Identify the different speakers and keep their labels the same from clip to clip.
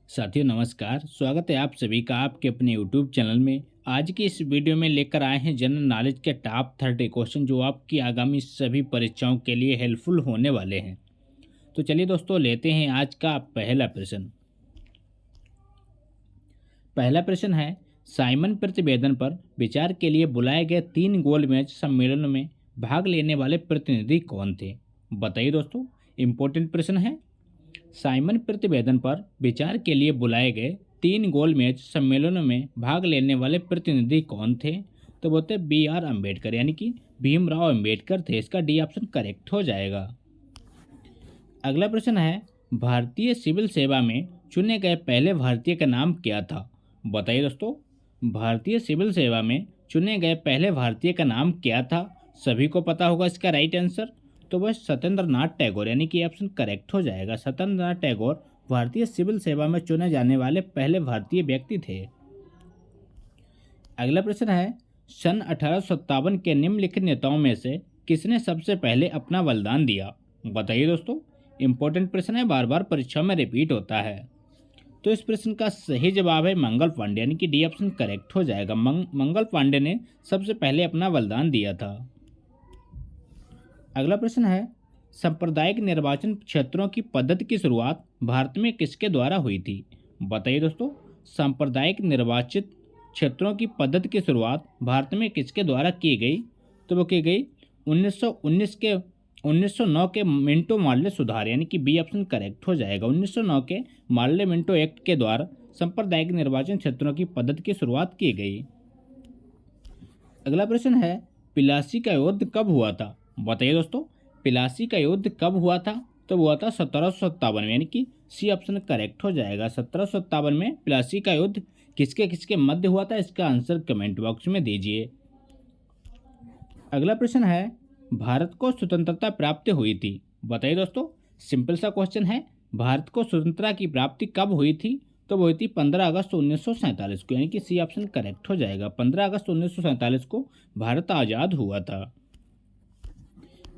Speaker 1: साथियों नमस्कार। स्वागत है आप सभी का आपके अपने यूट्यूब चैनल में। आज की इस वीडियो में लेकर आए हैं जनरल नॉलेज के टॉप 30 क्वेश्चन जो आपकी आगामी सभी परीक्षाओं के लिए हेल्पफुल होने वाले हैं। तो चलिए दोस्तों लेते हैं आज का पहला प्रश्न। पहला प्रश्न है, साइमन प्रतिवेदन पर विचार के लिए बुलाए गए 3 गोलमेज सम्मेलनों में भाग लेने वाले प्रतिनिधि कौन थे? बताइए दोस्तों, इंपॉर्टेंट प्रश्न है। साइमन प्रतिवेदन पर विचार के लिए बुलाए गए 3 गोलमेज सम्मेलनों में भाग लेने वाले प्रतिनिधि कौन थे? तो वो थे B.R. अम्बेडकर, यानी कि भीमराव अम्बेडकर थे। इसका डी ऑप्शन करेक्ट हो जाएगा। अगला प्रश्न है, भारतीय सिविल सेवा में चुने गए पहले भारतीय का नाम क्या था? बताइए दोस्तों, भारतीय सिविल सेवा में चुने गए पहले भारतीय का नाम क्या था? सभी को पता होगा इसका राइट आंसर। तो वह सत्येंद्र नाथ टैगोर, यानी कि ऑप्शन करेक्ट हो जाएगा। सत्येंद्र नाथ टैगोर भारतीय सिविल सेवा में चुने जाने वाले पहले भारतीय व्यक्ति थे। अगला प्रश्न है, सन 1857 के निम्नलिखित नेताओं में से किसने सबसे पहले अपना बलिदान दिया? बताइए दोस्तों, इंपॉर्टेंट प्रश्न है, बार बार परीक्षा में रिपीट होता है। तो इस प्रश्न का सही जवाब है मंगल पांडे, यानी कि डी ऑप्शन करेक्ट हो जाएगा। मंगल पांडे ने सबसे पहले अपना बलिदान दिया था। अगला प्रश्न है, सांप्रदायिक निर्वाचन क्षेत्रों की पद्धति की शुरुआत भारत में किसके द्वारा हुई थी? बताइए दोस्तों, सांप्रदायिक निर्वाचित क्षेत्रों की पद्धति की शुरुआत भारत में किसके द्वारा की गई? तो वो की गई 1909 के मिंटो मार्ले सुधार, यानी कि बी ऑप्शन करेक्ट हो जाएगा। 1909 के मार्ले मिंटो एक्ट के द्वारा सांप्रदायिक निर्वाचन क्षेत्रों की पद्धति की शुरुआत की गई। अगला प्रश्न है, प्लासी का युद्ध कब हुआ था? बताइए दोस्तों, प्लासी का युद्ध कब हुआ था? तो हुआ था 1757 में, यानी कि सी ऑप्शन करेक्ट हो जाएगा। 1757 में प्लासी का युद्ध किसके किसके मध्य हुआ था? इसका आंसर कमेंट बॉक्स में दीजिए। अगला प्रश्न है, भारत को स्वतंत्रता प्राप्ति हुई थी? बताइए दोस्तों, सिंपल सा क्वेश्चन है। भारत को स्वतंत्रता की प्राप्ति कब हुई थी? तो वो हुई थी 15 अगस्त 1947 को, यानी कि सी ऑप्शन करेक्ट हो जाएगा। 15 अगस्त 1947 को भारत आज़ाद हुआ था।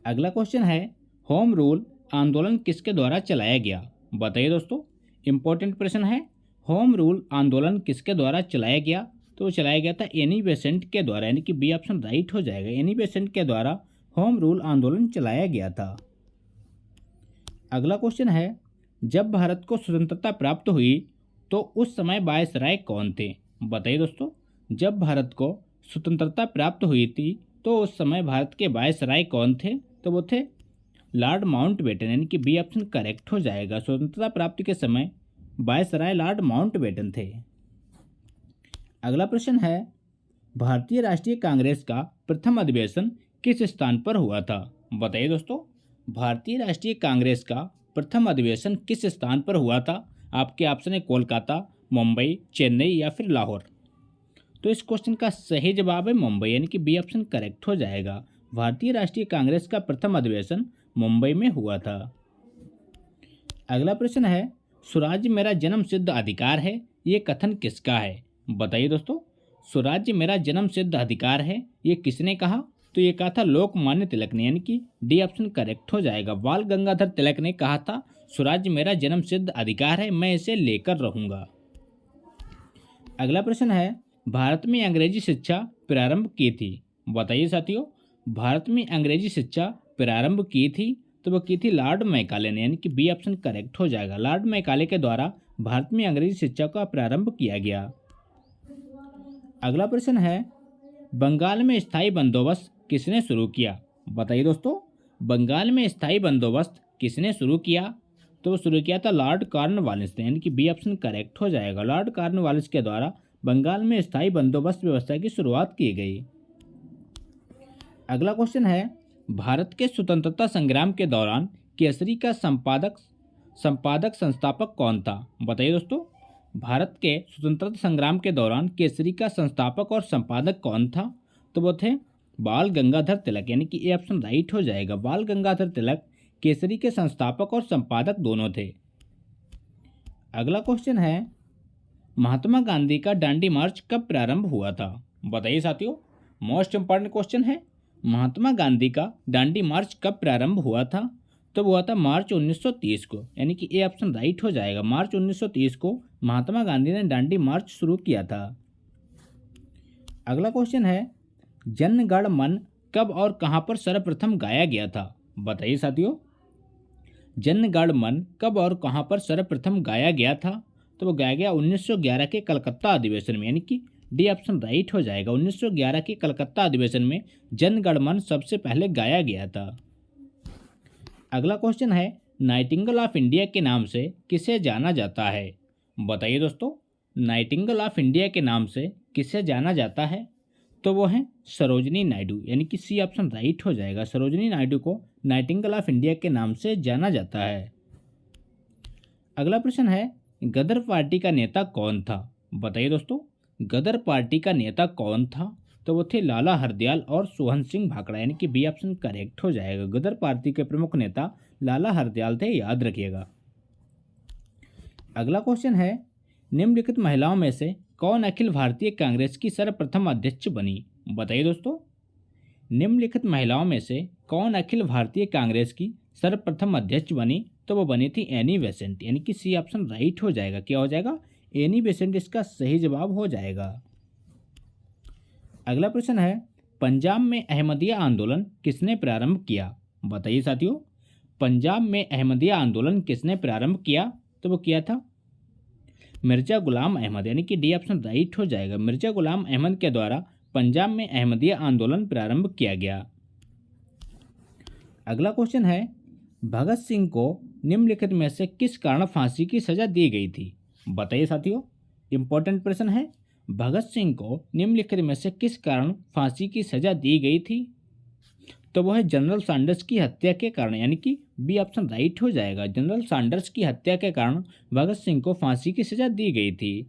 Speaker 1: अगला क्वेश्चन है, होम रूल आंदोलन किसके द्वारा चलाया गया? बताइए दोस्तों, इंपॉर्टेंट प्रश्न है। होम रूल आंदोलन किसके द्वारा चलाया गया? तो चलाया गया था एनी बेसेंट के द्वारा, यानी कि बी ऑप्शन राइट हो जाएगा। एनी बेसेंट के द्वारा होम रूल आंदोलन चलाया गया था। अगला क्वेश्चन है, जब भारत को स्वतंत्रता प्राप्त हुई तो उस समय वायसराय कौन थे? बताइए दोस्तों, जब भारत को स्वतंत्रता प्राप्त हुई थी तो उस समय भारत के वायसराय कौन थे? तो वो थे लॉर्ड माउंटबेटन, यानी कि बी ऑप्शन करेक्ट हो जाएगा। स्वतंत्रता प्राप्ति के समय वायसराय लॉर्ड माउंटबेटन थे। अगला प्रश्न है, भारतीय राष्ट्रीय कांग्रेस का प्रथम अधिवेशन किस स्थान पर हुआ था? बताइए दोस्तों, भारतीय राष्ट्रीय कांग्रेस का प्रथम अधिवेशन किस स्थान पर हुआ था? आपके ऑप्शन है कोलकाता, मुंबई, चेन्नई या फिर लाहौर। तो इस क्वेश्चन का सही जवाब है मुंबई, यानी कि बी ऑप्शन करेक्ट हो जाएगा। भारतीय राष्ट्रीय कांग्रेस का प्रथम अधिवेशन मुंबई में हुआ था। अगला प्रश्न है, स्वराज्य मेरा जन्म सिद्ध अधिकार है, ये कथन किसका है? बताइए दोस्तों, स्वराज्य मेरा जन्म सिद्ध अधिकार है, ये किसने कहा? तो ये कहा था लोकमान्य तिलक ने, यानी कि डी ऑप्शन करेक्ट हो जाएगा। बाल गंगाधर तिलक ने कहा था स्वराज्य मेरा जन्म सिद्ध अधिकार है, मैं इसे लेकर रहूंगा। अगला प्रश्न है, भारत में अंग्रेजी शिक्षा प्रारंभ की थी? बताइए साथियों, भारत में अंग्रेजी शिक्षा प्रारंभ की थी? तो वो की थी लॉर्ड मैकाले ने, यानी कि बी ऑप्शन करेक्ट हो जाएगा। लॉर्ड मैकाले के द्वारा भारत में अंग्रेजी शिक्षा का प्रारंभ किया गया। अगला प्रश्न है, बंगाल में स्थायी बंदोबस्त किसने शुरू किया? बताइए दोस्तों, बंगाल में स्थायी बंदोबस्त किसने शुरू किया? तो वो शुरू किया था लॉर्ड कॉर्नवालिस ने, यानी कि बी ऑप्शन करेक्ट हो जाएगा। लॉर्ड कॉर्नवालिस के द्वारा बंगाल में स्थायी बंदोबस्त व्यवस्था की शुरुआत की गई। अगला क्वेश्चन है, भारत के स्वतंत्रता संग्राम के दौरान केसरी का संपादक संस्थापक कौन था? बताइए दोस्तों, भारत के स्वतंत्रता संग्राम के दौरान केसरी का संस्थापक और संपादक कौन था? तो वो थे बाल गंगाधर तिलक, यानी कि ए ऑप्शन राइट हो जाएगा। बाल गंगाधर तिलक केसरी के संस्थापक और संपादक दोनों थे। अगला क्वेश्चन है, महात्मा गांधी का दांडी मार्च कब प्रारंभ हुआ था? बताइए साथियों, मोस्ट इंपॉर्टेंट क्वेश्चन है। महात्मा गांधी का दांडी मार्च कब प्रारंभ हुआ था? तो वो हुआ था मार्च 1930 को, यानी कि ए ऑप्शन राइट हो जाएगा। मार्च 1930 को महात्मा गांधी ने दांडी मार्च शुरू किया था। अगला क्वेश्चन है, जन गण मन कब और कहां पर सर्वप्रथम गाया गया था? बताइए साथियों, जन गण मन कब और कहां पर सर्वप्रथम गाया गया था? तो वो गाया गया 1911 के कलकत्ता अधिवेशन में, यानी कि डी ऑप्शन राइट हो जाएगा। 1911 के कलकत्ता अधिवेशन में जन गण मन सबसे पहले गाया गया था। अगला क्वेश्चन है, नाइटिंगेल ऑफ इंडिया के नाम से किसे जाना जाता है? बताइए दोस्तों, नाइटिंगेल ऑफ इंडिया के नाम से किसे जाना जाता है? तो वो है सरोजनी नायडू, यानी कि सी ऑप्शन राइट हो जाएगा। सरोजनी नायडू को नाइटिंगेल ऑफ इंडिया के नाम से जाना जाता है। अगला प्रश्न है, गदर पार्टी का नेता कौन था? बताइए दोस्तों, गदर पार्टी का नेता कौन था? तो वो थे लाला हरदयाल और सोहन सिंह भाखड़ा, यानी कि बी ऑप्शन करेक्ट हो जाएगा। गदर पार्टी के प्रमुख नेता लाला हरदयाल थे, याद रखिएगा। अगला क्वेश्चन है, निम्नलिखित महिलाओं में से कौन अखिल भारतीय कांग्रेस की सर्वप्रथम अध्यक्ष बनी? बताइए दोस्तों, निम्नलिखित महिलाओं में से कौन अखिल भारतीय कांग्रेस की सर्वप्रथम अध्यक्ष बनी? तो वो बनी थी एनी बेसेंट, यानी कि सी ऑप्शन राइट हो जाएगा। क्या हो जाएगा? एनी बेसेंट इसका सही जवाब हो जाएगा। अगला प्रश्न है, पंजाब में अहमदिया आंदोलन किसने प्रारंभ किया? बताइए साथियों, पंजाब में अहमदिया आंदोलन किसने प्रारंभ किया? तो वो किया था मिर्जा गुलाम अहमद, यानी कि डी ऑप्शन राइट हो जाएगा। मिर्जा गुलाम अहमद के द्वारा पंजाब में अहमदिया आंदोलन प्रारंभ किया गया। अगला क्वेश्चन है, भगत सिंह को निम्नलिखित में से किस कारण फांसी की सजा दी गई थी? बताइए साथियों, इंपॉर्टेंट प्रश्न है। भगत सिंह को निम्नलिखित में से किस कारण फांसी की सजा दी गई थी? तो वह है जनरल सैंडर्स की हत्या के कारण, यानी कि बी ऑप्शन राइट हो जाएगा। जनरल सैंडर्स की हत्या के कारण भगत सिंह को फांसी की सजा दी गई थी।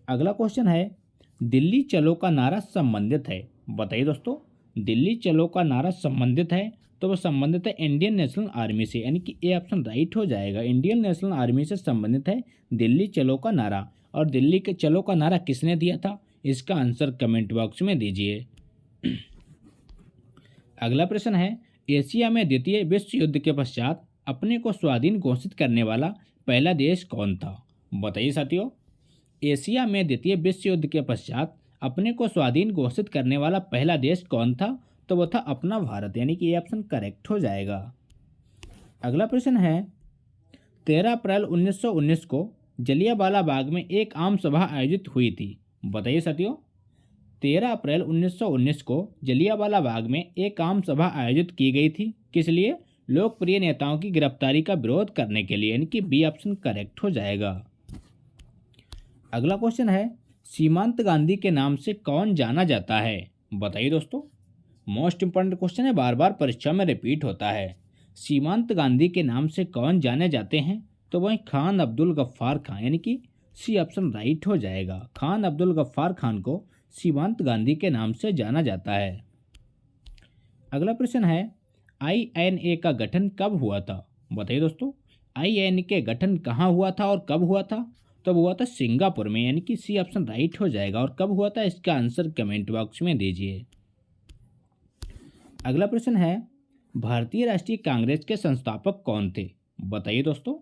Speaker 1: अगला क्वेश्चन है, दिल्ली चलो का नारा संबंधित है? बताइए दोस्तों, दिल्ली चलो का नारा संबंधित है तो वह संबंधित है इंडियन नेशनल आर्मी से, यानी कि ए ऑप्शन राइट हो जाएगा। इंडियन नेशनल आर्मी से संबंधित है दिल्ली चलो का नारा। और दिल्ली के चलो का नारा किसने दिया था? इसका आंसर कमेंट बॉक्स में दीजिए। अगला प्रश्न है, एशिया में द्वितीय विश्व युद्ध के पश्चात अपने को स्वाधीन घोषित करने वाला पहला देश कौन था? बताइए साथियों, एशिया में द्वितीय विश्व युद्ध के पश्चात अपने को स्वाधीन घोषित करने वाला पहला देश कौन था? तो वो था अपना भारत, यानी कि ये ऑप्शन करेक्ट हो जाएगा। अगला प्रश्न है, 13 अप्रैल 1919 को जलियांवाला बाग में एक आम सभा आयोजित हुई थी। बताइए साथियों, 13 अप्रैल 1919 को जलियांवाला बाग में एक आम सभा आयोजित की गई थी। किस लिए? लोकप्रिय नेताओं की गिरफ्तारी का विरोध करने के लिए, यानी कि बी ऑप्शन करेक्ट हो जाएगा। अगला क्वेश्चन है, सीमांत गांधी के नाम से कौन जाना जाता है? बताइए दोस्तों, मोस्ट इंपॉर्टेंट क्वेश्चन है, बार बार परीक्षा में रिपीट होता है। सीमांत गांधी के नाम से कौन जाने जाते हैं? तो वही खान अब्दुल गफ्फार खान, यानी कि सी ऑप्शन राइट हो जाएगा। खान अब्दुल गफ्फार खान को सीमांत गांधी के नाम से जाना जाता है। अगला प्रश्न है, INA का गठन कब हुआ था? बताइए दोस्तों, INA के गठन कहाँ हुआ था और कब हुआ था? तो हुआ था सिंगापुर में, यानी कि सी ऑप्शन राइट हो जाएगा। और कब हुआ था इसका आंसर कमेंट बॉक्स में दीजिए। अगला प्रश्न है, भारतीय राष्ट्रीय कांग्रेस के संस्थापक कौन थे? बताइए दोस्तों,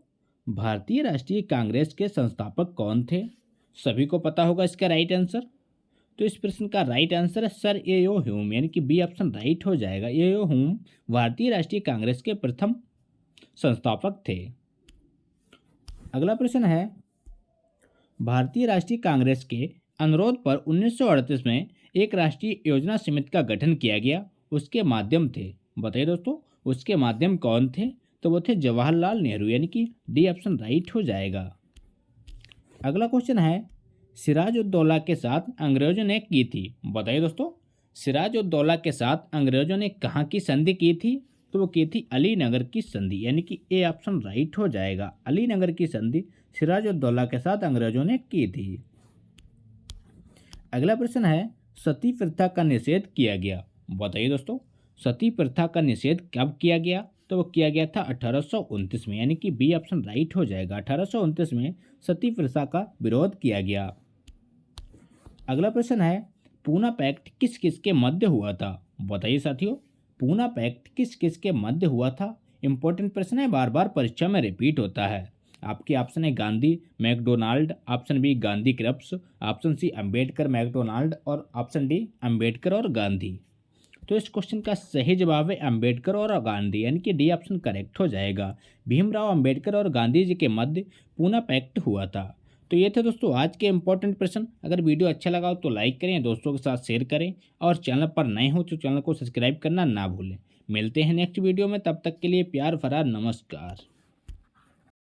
Speaker 1: भारतीय राष्ट्रीय कांग्रेस के संस्थापक कौन थे? सभी को पता होगा इसका राइट आंसर। तो इस प्रश्न का राइट आंसर है सर एओ ह्यूम, यानी कि बी ऑप्शन राइट हो जाएगा। एओ ह्यूम भारतीय राष्ट्रीय कांग्रेस के प्रथम संस्थापक थे। अगला प्रश्न है, भारतीय राष्ट्रीय कांग्रेस के अनुरोध पर 1938 में एक राष्ट्रीय योजना समिति का गठन किया गया, उसके माध्यम थे। बताइए दोस्तों, उसके माध्यम कौन थे? तो वो थे जवाहरलाल नेहरू, यानी कि डी ऑप्शन राइट हो जाएगा। अगला क्वेश्चन है, सिराजुद्दौला के साथ अंग्रेजों ने की थी। बताइए दोस्तों, सिराजुद्दौला के साथ अंग्रेजों ने कहाँ की संधि की थी? तो वो की थी अलीनगर की संधि, यानी कि ए ऑप्शन राइट हो जाएगा। अलीनगर की संधि सिराजुद्दौला के साथ अंग्रेजों ने की थी। अगला प्रश्न है, सती प्रथा का निषेध किया गया। बताइए दोस्तों, सती प्रथा का निषेध कब किया गया? तो वो किया गया था 1829 में, यानी कि बी ऑप्शन राइट हो जाएगा। 1829 में सती प्रथा का विरोध किया गया। अगला प्रश्न है, पूना पैक्ट किस किस के मध्य हुआ था? बताइए साथियों, पूना पैक्ट किस किस के मध्य हुआ था? इंपॉर्टेंट प्रश्न है, बार बार परीक्षा में रिपीट होता है। आपके ऑप्शन है Gandhi MacDonald, option B Gandhi Cripps, option C Ambedkar MacDonald और ऑप्शन डी अंबेडकर और गांधी। तो इस क्वेश्चन का सही जवाब है अंबेडकर और गांधी, यानी कि डी ऑप्शन करेक्ट हो जाएगा। भीमराव अंबेडकर और गांधी जी के मध्य पूना पैक्ट हुआ था। तो ये थे दोस्तों आज के इंपॉर्टेंट प्रश्न। अगर वीडियो अच्छा लगा हो तो लाइक करें, दोस्तों के साथ शेयर करें और चैनल पर नए हो तो चैनल को सब्सक्राइब करना ना भूलें। मिलते हैं नेक्स्ट वीडियो में, तब तक के लिए प्यार भरा नमस्कार।